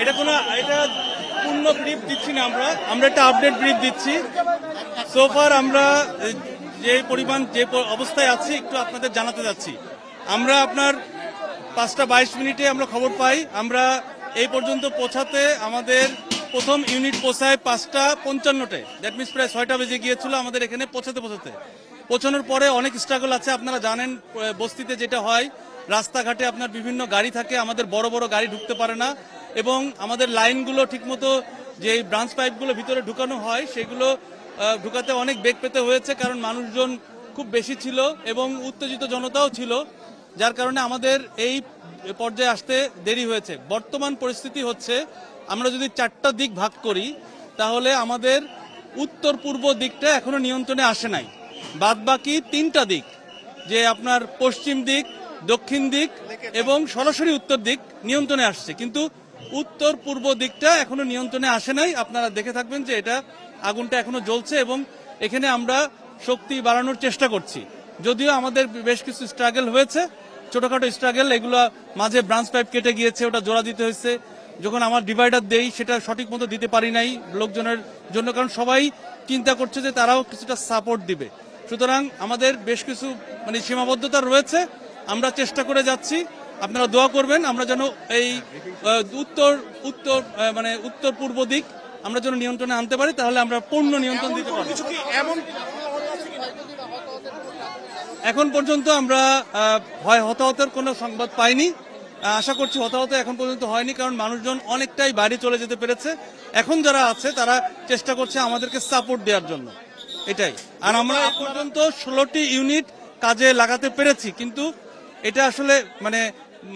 এটা পূর্ণ ব্রিফ দিচ্ছি না, আমরা একটা আপডেট ব্রিফ দিচ্ছি। সোফার আমরা যে পরিমাণ যে অবস্থায় আছি একটু আপনাদের জানাতে যাচ্ছি। আমরা আপনার 5:22 আমরা খবর পাই, আমরা এই পর্যন্ত পৌঁছাতে আমাদের প্রথম ইউনিট পৌঁছায় 5:55। দ্যাট মিনস প্রায় 6টা বেজে গিয়েছিল আমাদের এখানে পৌঁছানোর পরে অনেক স্ট্রাগল আছে। আপনারা জানেন বস্তিতে যেটা হয়, রাস্তাঘাটে আপনার বিভিন্ন গাড়ি থাকে, আমাদের বড় বড় গাড়ি ঢুকতে পারে না, এবং আমাদের লাইনগুলো ঠিকমতো যে ব্রাঞ্চ পাইপগুলো ভিতরে ঢুকানো হয় সেগুলো ঢুকাতে অনেক বেগ পেতে হয়েছে, কারণ মানুষজন খুব বেশি ছিল এবং উত্তেজিত জনতাও ছিল, যার কারণে আমাদের এই পর্যায়ে আসতে দেরি হয়েছে। বর্তমান পরিস্থিতি হচ্ছে, আমরা যদি 4টা দিক ভাগ করি তাহলে আমাদের উত্তর পূর্ব দিকটা এখনো নিয়ন্ত্রণে আসে নাই। বাদবাকি 3টা দিক, যে আপনার পশ্চিম দিক, দক্ষিণ দিক এবং সরাসরি উত্তর দিক নিয়ন্ত্রণে আসছে, কিন্তু উত্তর পূর্ব দিকটা এখনো নিয়ন্ত্রণে আসে নাই। আপনারা দেখে থাকবেন যে এটা আগুনটা এখনো জ্বলছে এবং এখানে আমরা শক্তি বাড়ানোর চেষ্টা করছি। যদিও আমাদের বেশ কিছু স্ট্রাগল হয়েছে, ছোটখাটো স্ট্রাগল, এগুলো মাঝে ব্রাঞ্চ পাইপ কেটে গিয়েছে, ওটা জোড়া দিতে হয়েছে। যখন আমার ডিভাইডার দেই সেটা সঠিক মতো দিতে পারি নাই লোকজনের জন্য, কারণ সবাই চিন্তা করছে যে তারাও কিছুটা সাপোর্ট দিবে। সুতরাং আমাদের বেশ কিছু সীমাবদ্ধতা রয়েছে, আমরা চেষ্টা করে যাচ্ছি। আপনারা দোয়া করবেন আমরা যেন এই উত্তর পূর্ব দিক আমরা যেন নিয়ন্ত্রণে আনতে পারি, তাহলে আমরা পূর্ণ নিয়ন্ত্রণ দিতে পারি। এখন পর্যন্ত আমরা হতাহতের কোনো সংবাদ পাইনি, আশা করছি হতাহত এখন পর্যন্ত হয়নি, কারণ মানুষজন অনেকটাই বাইরে চলে যেতে পেরেছে। এখন যারা আছে তারা চেষ্টা করছে আমাদেরকে সাপোর্ট দেওয়ার জন্য, এটাই। আর আমরা এখন পর্যন্ত 16টি ইউনিট কাজে লাগাতে পেরেছি, কিন্তু এটা আসলে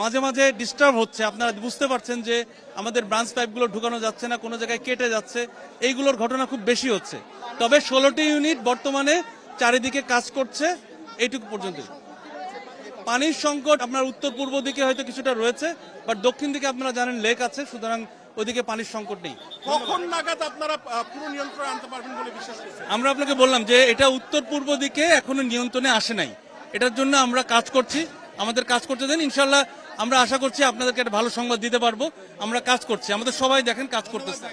মাঝে মাঝে ডিস্টার্ব হচ্ছে। আপনারা বুঝতে পারছেন যে আমাদের ব্রাঞ্চ পাইপগুলো ঢুকানো যাচ্ছে না, কোনো জায়গায় কেটে যাচ্ছে, এইগুলোর ঘটনা খুব বেশি হচ্ছে। তবে 16টি ইউনিট বর্তমানে চারিদিকে কাজ করছে, এইটুকু পর্যন্ত। পানির সংকট আপনার উত্তর পূর্ব দিকে হয়তো কিছুটা রয়েছে, বাট দক্ষিণ দিকে আপনারা জানেন লেক আছে, সুতরাং ওইদিকে পানির সংকট নেই। কখন নাগাদ আপনারা পুরো নিয়ন্ত্রণে আনতে পারবেন বলে বিশ্বাস করছেন? আমরা আপনাকে বললাম যে এটা উত্তর পূর্ব দিকে এখনো নিয়ন্ত্রণে আসে নাই, এটার জন্য আমরা কাজ করছি। আমাদের কাজ করতে দেন, ইনশাল্লাহ আমরা আশা করছি আপনাদেরকে একটা ভালো সংবাদ দিতে পারবো। আমরা কাজ করছি, আমাদের সবাই দেখেন কাজ করতেছে।